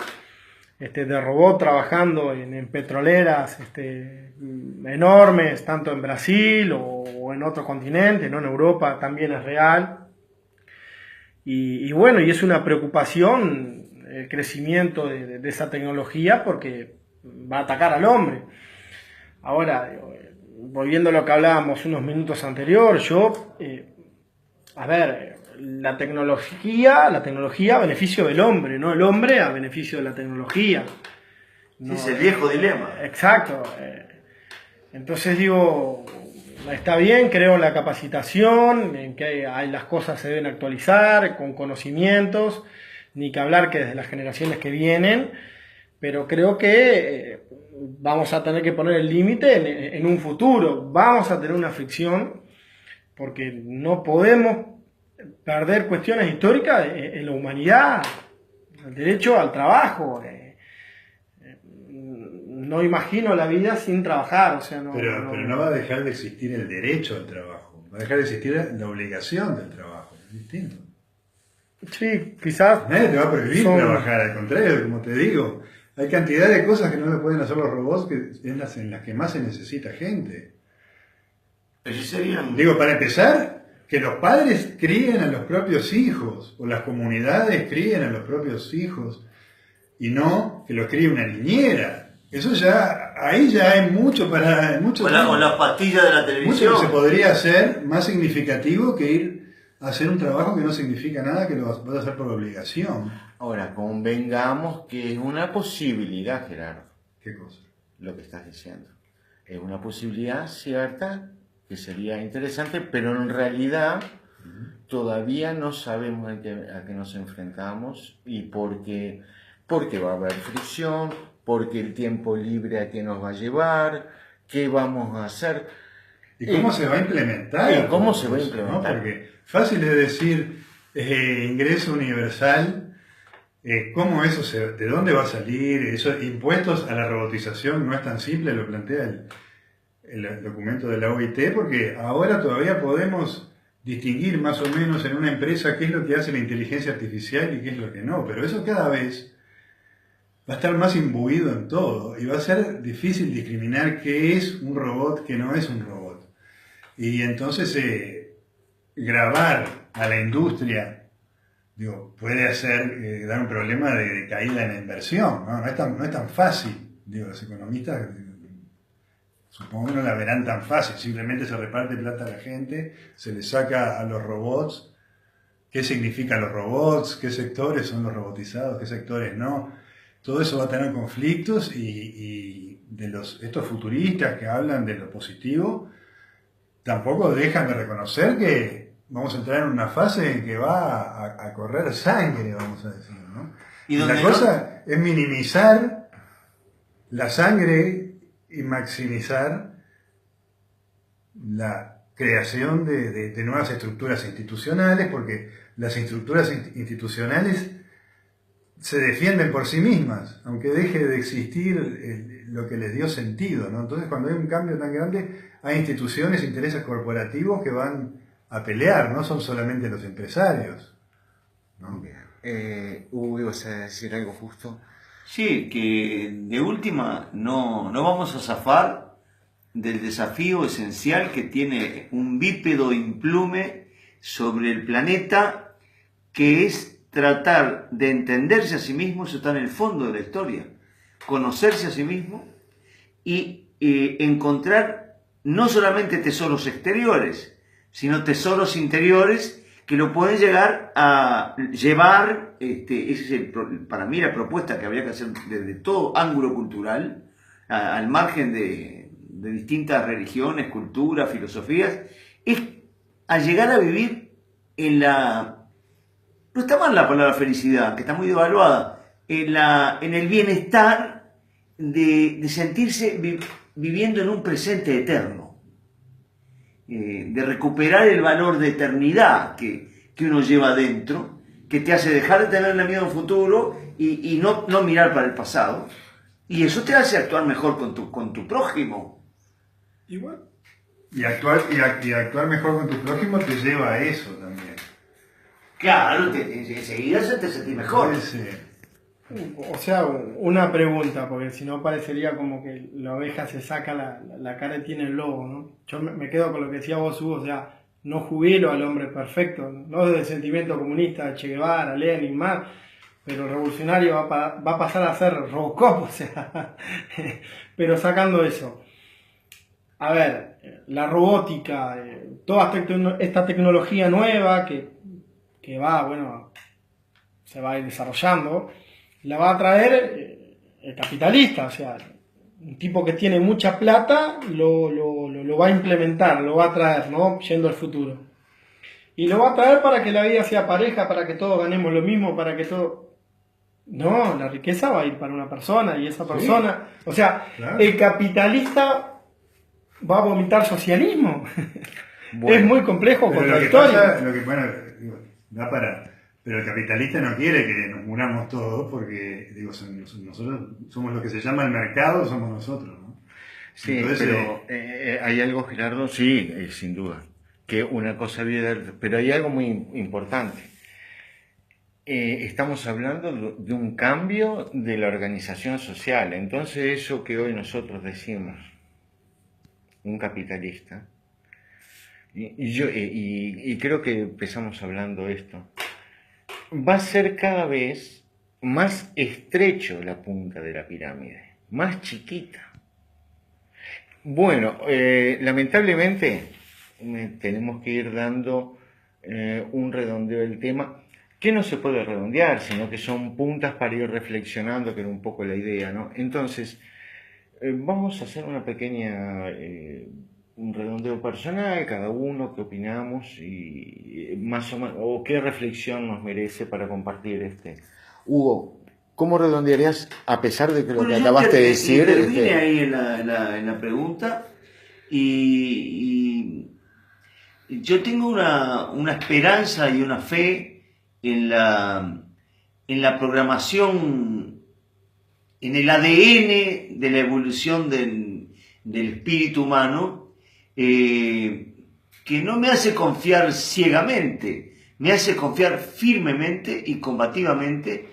De robot trabajando en petroleras enormes, tanto en Brasil o en otro continente, ¿no? En Europa también es real. Y bueno, y es una preocupación el crecimiento de esa tecnología porque va a atacar al hombre. Ahora, volviendo a lo que hablábamos unos minutos anteriores, la tecnología a beneficio del hombre, no el hombre a beneficio de la tecnología. No, es el viejo dilema. Exacto. Entonces digo, está bien, creo en la capacitación, en que las cosas se deben actualizar con conocimientos, ni que hablar que desde las generaciones que vienen, pero creo que vamos a tener que poner el límite en un futuro, vamos a tener una fricción, porque no podemos perder cuestiones históricas en la humanidad, el derecho al trabajo. No imagino la vida sin trabajar, o sea, pero no va a dejar de existir el derecho al trabajo, va a dejar de existir la obligación del trabajo, es distinto. Sí, quizás. Nadie te va a prohibir trabajar, al contrario, como te digo, hay cantidad de cosas que no le pueden hacer los robots en las que más se necesita gente. Digo, para empezar, que los padres críen a los propios hijos, o las comunidades críen a los propios hijos, y no que los críe una niñera. Eso ahí ya hay mucho para... Con las pastillas de la televisión. Mucho que se podría hacer más significativo que ir a hacer un trabajo que no significa nada, que lo vas a hacer por obligación. Ahora, convengamos que es una posibilidad, Gerardo. ¿Qué cosa? Lo que estás diciendo. Es una posibilidad cierta que sería interesante, pero en realidad todavía no sabemos a qué nos enfrentamos y porque va a haber fricción, porque el tiempo libre a qué nos va a llevar, qué vamos a hacer. ¿Y cómo se va a implementar? ¿Y cómo se va a implementar? ¿No? Porque fácil es decir ingreso universal, ¿cómo eso de dónde va a salir? Eso, impuestos a la robotización no es tan simple, lo plantea el documento de la OIT, porque ahora todavía podemos distinguir más o menos en una empresa qué es lo que hace la inteligencia artificial y qué es lo que no, pero eso cada vez va a estar más imbuido en todo y va a ser difícil discriminar qué es un robot, qué no es un robot. Y entonces grabar a la industria puede dar un problema de caída en la inversión, ¿no? No es tan fácil. Los economistas supongo que no la verán tan fácil, simplemente se reparte plata a la gente, se le saca a los robots, qué significan los robots, qué sectores son los robotizados, qué sectores no. Todo eso va a tener conflictos y estos futuristas que hablan de lo positivo tampoco dejan de reconocer que vamos a entrar en una fase en que va a correr sangre, vamos a decir, ¿no? Y la cosa es minimizar la sangre y maximizar la creación de nuevas estructuras institucionales, porque las estructuras institucionales se defienden por sí mismas, aunque deje de existir lo que les dio sentido, ¿no? Entonces, cuando hay un cambio tan grande, hay instituciones, intereses corporativos que van a pelear, no son solamente los empresarios, ¿no? Hugo, ¿ibas a decir algo justo? Sí, que de última no vamos a zafar del desafío esencial que tiene un bípedo implume sobre el planeta, que es tratar de entenderse a sí mismo. Eso está en el fondo de la historia. conocerse a sí mismo y encontrar no solamente tesoros exteriores, sino tesoros interiores que lo pueden llegar a llevar, esa es para mí la propuesta que habría que hacer desde todo ángulo cultural, al margen de distintas religiones, culturas, filosofías, es a llegar a vivir en la... No está mal la palabra felicidad, que está muy devaluada, en el bienestar de sentirse viviendo en un presente eterno. De recuperar el valor de eternidad que uno lleva dentro, que te hace dejar de tenerle miedo a un futuro y no mirar para el pasado. Y eso te hace actuar mejor con tu prójimo. Igual. Y actuar mejor con tu prójimo te lleva a eso también. Claro, enseguida se te sentís mejor. O sea, una pregunta, porque si no parecería como que la oveja se saca la cara y tiene el lobo, ¿no? Yo me quedo con lo que decía vos, Hugo, o sea, no jubilo al hombre perfecto, no desde el sentimiento comunista, Che Guevara, Lenin, más, pero el revolucionario va a pasar a ser Robocop, o sea, pero sacando eso. A ver, la robótica, toda esta tecnología nueva que va, bueno, se va a ir desarrollando, la va a traer el capitalista, o sea, un tipo que tiene mucha plata lo va a implementar, lo va a traer, ¿no? Yendo al futuro. Y lo va a traer para que la vida sea pareja, para que todos ganemos lo mismo, para que todo... No, la riqueza va a ir para una persona y esa persona... Sí, o sea, claro. El capitalista va a vomitar socialismo. Bueno, es muy complejo, contradictorio. Pero el capitalista no quiere que nos muramos todos porque, digo, nosotros somos lo que se llama el mercado, somos nosotros, ¿no? Sí, entonces, pero hay algo, Gerardo, sí, sin duda, que una cosa viene, pero hay algo muy importante. Estamos hablando de un cambio de la organización social, entonces eso que hoy nosotros decimos, un capitalista, y creo que empezamos hablando esto, va a ser cada vez más estrecho la punta de la pirámide, más chiquita. Bueno, lamentablemente tenemos que ir dando un redondeo del tema, que no se puede redondear, sino que son puntas para ir reflexionando, que era un poco la idea, ¿no? Entonces, vamos a hacer una pequeña... un redondeo personal, cada uno, qué opinamos y más o menos, o qué reflexión nos merece para compartir Hugo, ¿cómo redondearías a pesar de que lo que acabaste de decir? Intervine ahí en la pregunta y yo tengo una esperanza y una fe en la programación, en el ADN de la evolución del espíritu humano, que no me hace confiar ciegamente, me hace confiar firmemente y combativamente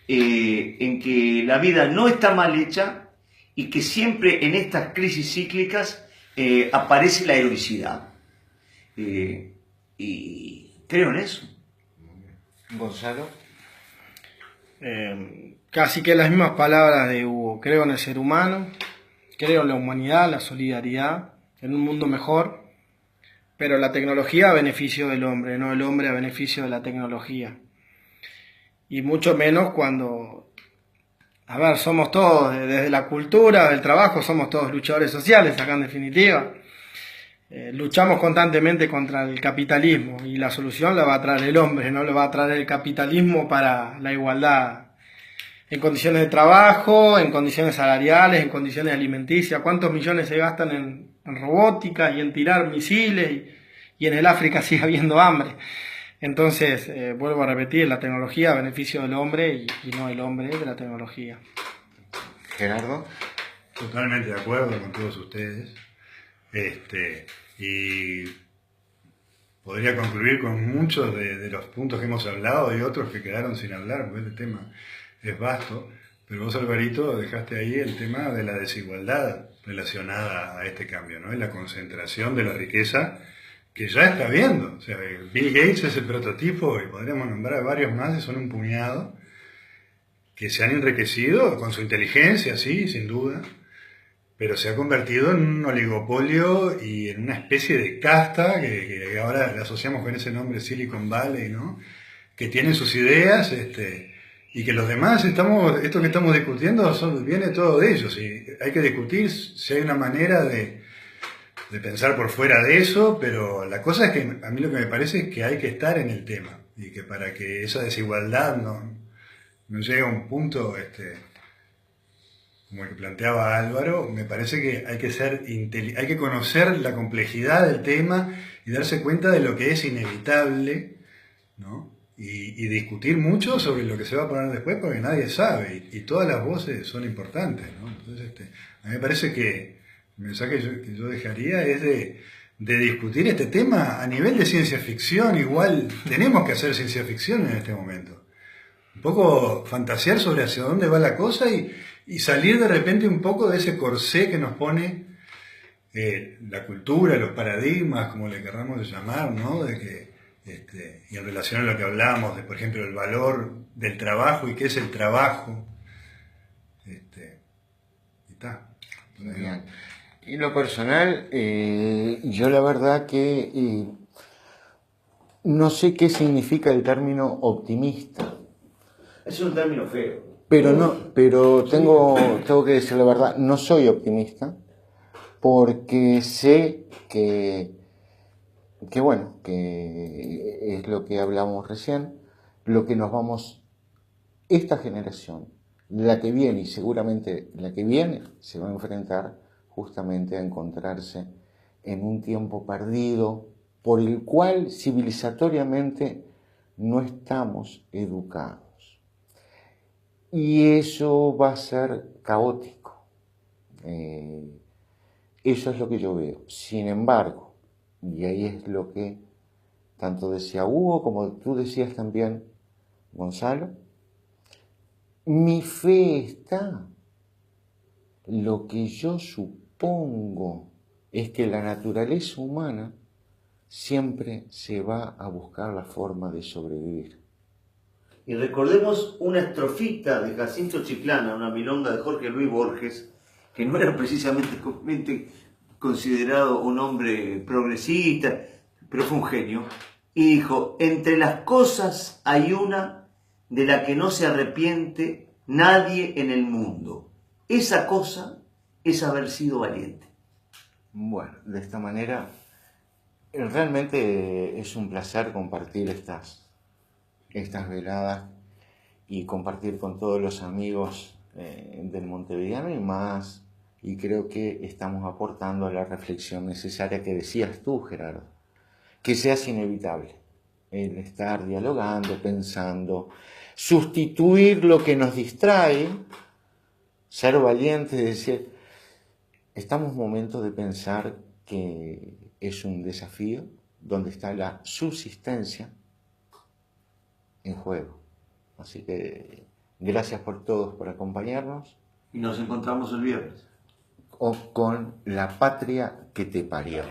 en que la vida no está mal hecha y que siempre en estas crisis cíclicas aparece la heroicidad. Y creo en eso. Gonzalo. Casi que las mismas palabras de Hugo. Creo en el ser humano, creo en la humanidad, la solidaridad, en un mundo mejor, pero la tecnología a beneficio del hombre, no el hombre a beneficio de la tecnología. Y mucho menos cuando, a ver, somos todos, desde la cultura, del trabajo, somos todos luchadores sociales, acá en definitiva. Luchamos constantemente contra el capitalismo y la solución la va a traer el hombre, no lo va a traer el capitalismo para la igualdad en condiciones de trabajo, en condiciones salariales, en condiciones alimenticias. ¿Cuántos millones se gastan en robótica y en tirar misiles y en el África sigue habiendo hambre? Entonces, vuelvo a repetir, la tecnología a beneficio del hombre y no el hombre de la tecnología. Gerardo. Totalmente de acuerdo con todos ustedes. Y podría concluir con muchos de los puntos que hemos hablado y otros que quedaron sin hablar, porque este tema es vasto, pero vos, Alvarito, dejaste ahí el tema de la desigualdad relacionada a este cambio, ¿no? Y la concentración de la riqueza que ya está viendo. O sea, Bill Gates es el prototipo y podríamos nombrar varios más, y son un puñado, que se han enriquecido con su inteligencia, sí, sin duda, pero se ha convertido en un oligopolio y en una especie de casta que ahora le asociamos con ese nombre Silicon Valley, ¿no? Que tienen sus ideas, y que los demás esto que estamos discutiendo viene todo de ellos, y hay que discutir si hay una manera de pensar por fuera de eso, pero la cosa es que a mí lo que me parece es que hay que estar en el tema, y que para que esa desigualdad no llegue a un punto como el que planteaba Álvaro, me parece que hay que conocer la complejidad del tema y darse cuenta de lo que es inevitable, ¿no? Y discutir mucho sobre lo que se va a poner después, porque nadie sabe, y todas las voces son importantes, ¿no? Entonces, a mí me parece que el mensaje que yo dejaría es de discutir este tema a nivel de ciencia ficción. Igual tenemos que hacer ciencia ficción en este momento. Un poco fantasear sobre hacia dónde va la cosa y salir de repente un poco de ese corsé que nos pone la cultura, los paradigmas, como le querramos llamar, ¿no? De que, y en relación a lo que hablábamos de, por ejemplo, el valor del trabajo y qué es el trabajo. Y está. Bien. En lo personal, yo la verdad que no sé qué significa el término optimista. Es un término feo. Pero tengo que decir la verdad, no soy optimista, porque sé que bueno, que es lo que hablamos recién, lo que nos vamos, esta generación, la que viene y seguramente la que viene, se va a enfrentar justamente a encontrarse en un tiempo perdido por el cual civilizatoriamente no estamos educados. Y eso va a ser caótico. Eso es lo que yo veo. Sin embargo, y ahí es lo que tanto decía Hugo como tú decías también, Gonzalo, mi fe está. Lo que yo supongo es que la naturaleza humana siempre se va a buscar la forma de sobrevivir. Y recordemos una estrofita de Jacinto Chiclana, una milonga de Jorge Luis Borges, que no era precisamente considerado un hombre progresista, pero fue un genio, y dijo: entre las cosas hay una de la que no se arrepiente nadie en el mundo. Esa cosa es haber sido valiente. Bueno, de esta manera, realmente es un placer compartir estas veladas y compartir con todos los amigos del Montevideano y más, y creo que estamos aportando a la reflexión necesaria que decías tú, Gerardo, que seas inevitable el estar dialogando, pensando, sustituir lo que nos distrae, ser valientes, decir, estamos en momento de pensar que es un desafío donde está la subsistencia en juego. Así que gracias por todos por acompañarnos. Y nos encontramos el viernes. O con la patria que te parió.